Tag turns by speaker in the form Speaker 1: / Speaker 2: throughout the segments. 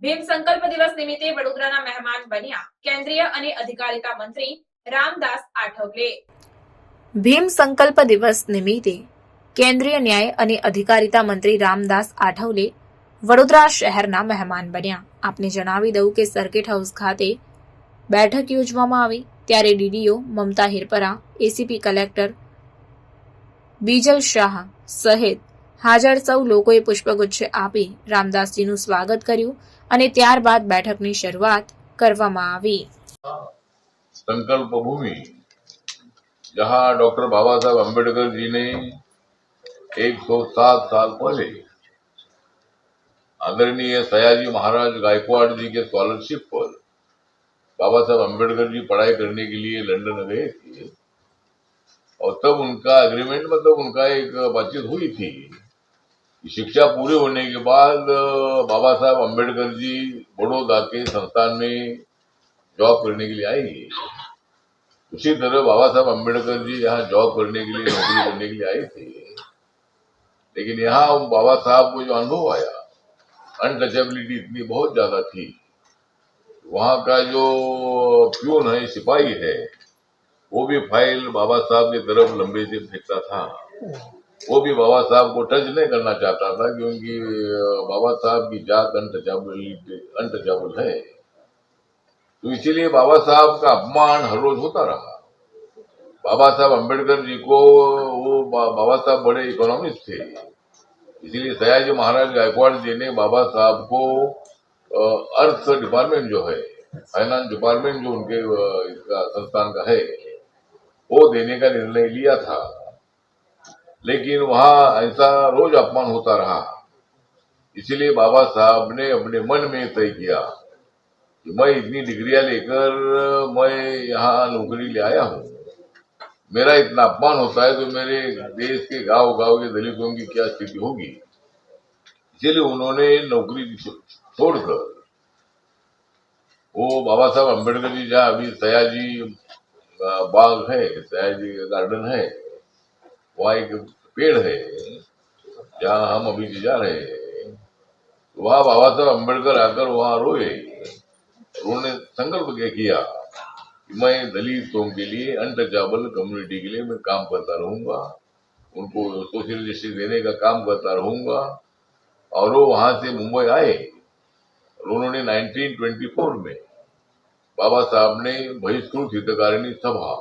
Speaker 1: ભીમ સંકલ્પ દિવસ નિમિત્તે વડોદરાના મહેમાન બન્યા કેન્દ્રીય અને અધિકારિતા મંત્રી રામદાસ આઠવલે। ભીમ સંકલ્પ દિવસ નિમિત્તે કેન્દ્રીય ન્યાય અને અધિકારિતા મંત્રી રામદાસ આઠવલે વડોદરા શહેરના મહેમાન બન્યા। આપને જણાવી દઉં કે સર્કિટ હાઉસ ખાતે બેઠક યોજવામાં આવી ત્યારે ડીડીઓ મમતા હિરપરા, એસીપી કલેક્ટર બીજલ શાહ સહિત હાજર સૌ લોકોએ પુષ્પગુચ્છ આપી રામદાસજીનું સ્વાગત કર્યું અને ત્યારબાદ બેઠકની શરૂઆત કરવામાં આવી।
Speaker 2: संकल्प भूमि जहां डॉक्टर बाबा साहब अम्बेडकर जी ने 107 साल पहले आदरणीय सयाजी महाराज गायकवाड़ जी के स्कॉलरशिप पर बाबा साहब अम्बेडकर जी पढ़ाई करने के लिए लंदन गए थे और तब उनका एग्रीमेंट मतलब उनका एक बातचीत हुई थी। शिक्षा पूरी होने के बाद बाबा साहब अम्बेडकर जी बड़ौदा के संस्थान में जॉब करने के लिए आएंगे। उसी तरह बाबा साहब अम्बेडकर जी यहाँ जॉब करने के लिए, नौकरी करने के लिए आए थे, लेकिन यहाँ बाबा साहब को जो अनुभव आया, अनटचेबिलिटी इतनी बहुत ज्यादा थी। वहाँ का जो प्यून है, सिपाही है, वो भी फाइल बाबा साहब की तरफ लंबे से फेंकता था। वो भी बाबा साहब को टच नहीं करना चाहता था क्योंकि बाबा साहब की जात अनटचेबल है। तो इसीलिए बाबा साहब का अपमान हर रोज होता रहा। बाबा साहब अम्बेडकर जी को बाबा साहब बड़े इकोनॉमिस्ट थे, इसीलिए सयाजी महाराज गायकवाड़ जी ने बाबा साहब को अर्थ डिपार्टमेंट जो है, फाइनेंस डिपार्टमेंट जो उनके संस्थान का है, वो देने का निर्णय लिया था। लेकिन वहां ऐसा रोज अपमान होता रहा। इसीलिए बाबा साहब ने अपने मन में तय किया कि मैं इतनी डिग्रियां लेकर मैं यहाँ नौकरी ले आया हूँ, मेरा इतना अपमान होता है तो मेरे देश के गांव गांव के दलितों की क्या स्थिति होगी। इसीलिए उन्होंने नौकरी छोड़कर वो बाबा साहब अम्बेडकर जी जहाँ अभी सयाजी बाग है, सयाजी गार्डन है, वहाँ एक पेड़ है जहाँ हम अभी जा रहे हैं, वहाँ बाबा साहब अम्बेडकर आकर वहाँ रोए। उन्होंने संकल्प किया कि मैं दलितों के लिए, अनटचेबल कम्युनिटी के लिए मैं काम करता रहूंगा, उनको सोशल जस्टिस देने का काम करता रहूंगा। और वो वहां से मुंबई आए और उन्होंने 1924 में बाबा साहब ने बहिष्कृत हितकारिणी सभा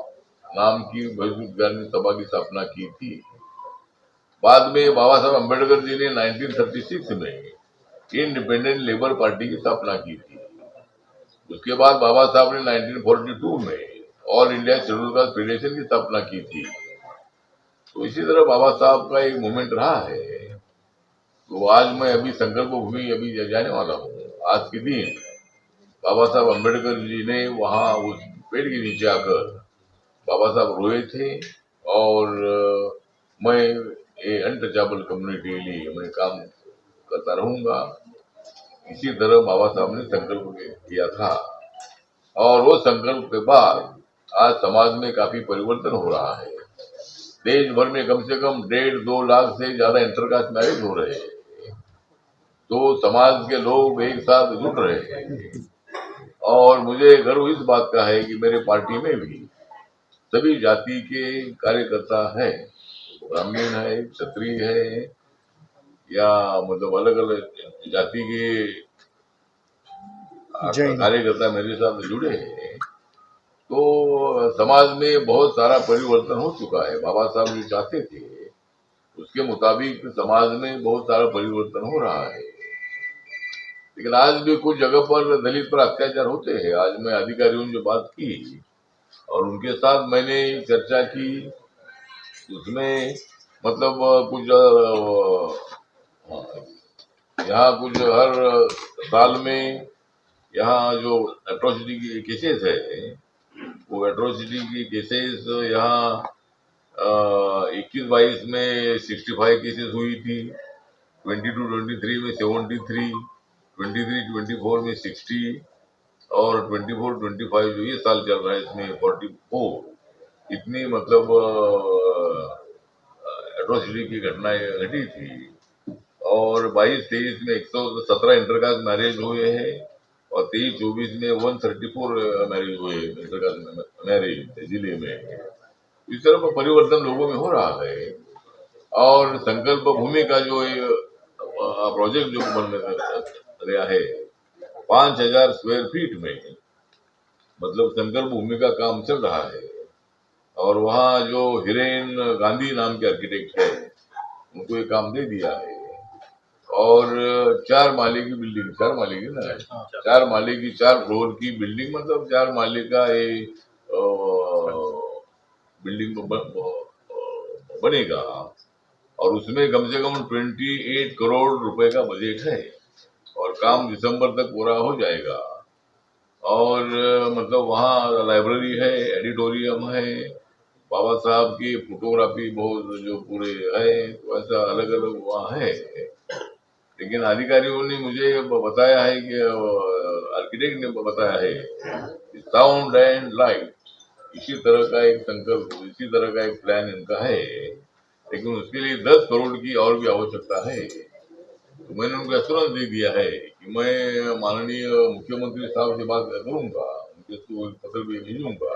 Speaker 2: नाम की बहिष्कृत हितकारिणी सभा की स्थापना की थी। बाद में बाबा साहब अम्बेडकर जी ने 1936 में इंडिपेंडेंट लेबर पार्टी की स्थापना की थी। उसके बाद बाबा साहब ने 1942 में all India schedule caste federation की स्थापना की थी। तो इसी तरह बाबा साहब का एक मूवमेंट रहा है। तो आज मैं अभी संकल्प भूमि अभी जाने वाला हूँ। आज के दिन बाबा साहब अम्बेडकर जी ने वहाँ उस पेड़ के नीचे आकर बाबा साहब रोए थे और मैं अनटचेबल कम्युनिटी के लिए मैं काम करता रहूंगा, इसी तरह बाबा साहब ने संकल्प किया था। और वो संकल्प के बाद आज समाज में काफी परिवर्तन हो रहा है। देश भर में कम से कम 1.5-2 लाख से ज्यादा इंटरकास्ट मैरिज हो रहे हैं। तो समाज के लोग एक साथ जुड़ रहे हैं और मुझे गर्व इस बात का है कि मेरे पार्टी में भी सभी जाति के कार्यकर्ता है, ब्राह्मण है, क्षत्रिय है, या मतलब अलग अलग जाति के कार्यकर्ता मेरे साथ जुड़े हैं। तो समाज में बहुत सारा परिवर्तन हो चुका है। बाबा साहब जो चाहते थे उसके मुताबिक समाज में बहुत सारा परिवर्तन हो रहा है। लेकिन आज भी कुछ जगह पर दलित पर अत्याचार होते हैं। आज मैं अधिकारियों ने जो बात की और उनके साथ मैंने चर्चा की, उसमें मतलब कुछ यहाँ कुछ हर साल में यहाँ जो एट्रोसिटी की केसेस है, वो एट्रोसिटी की केसेस यहाँ 21-22 में 65 केसेस हुई थी, 22-23 में 73, 23-24 में 60 और 24-25 जो ये साल चल रहा है इसमें 44। इतनी मतलब एट्रोसिटी की घटनाएं घटी थी। और 22-23 में 117 इंटरकास्ट मैरिज हुए हैं और 23-24 में 134 मैरिज हुए इंटरकास्ट मैरिज जिले में। इस तरह का परिवर्तन लोगों में हो रहा है और संकल्प भूमि का जो प्रोजेक्ट जो बन रहा है 5,000 स्क्वायर फीट में, मतलब संकल्प भूमि का काम चल रहा है और वहाँ जो हिरेन गांधी नाम के आर्किटेक्ट है उनको ये काम दे दिया है और 4 माले की बिल्डिंग, 4 माले की ना, 4 माले की 4 फ्लोर की बिल्डिंग, मतलब 4 माले का बिल्डिंग बनेगा और उसमें कम से कम 28 करोड़ रुपए का बजट है और काम दिसंबर तक पूरा हो जाएगा। और मतलब वहाँ लाइब्रेरी है, एडिटोरियम है, बाबा साहब की फोटोग्राफी बहुत जो पूरे है, तो ऐसा अलग अलग वहाँ है। लेकिन अधिकारियों ने मुझे बताया है कि आर्किटेक्ट ने बताया है कि साउंड एंड लाइट इसी तरह का एक संकल्प, इसी तरह का एक प्लान इनका है, लेकिन उसके लिए 10 करोड़ की और भी आवश्यकता है। तो मैंने उनको एश्योरेंस दे दिया है कि मैं माननीय मुख्यमंत्री साहब से बात करूंगा, उनके पत्र भी भेजूंगा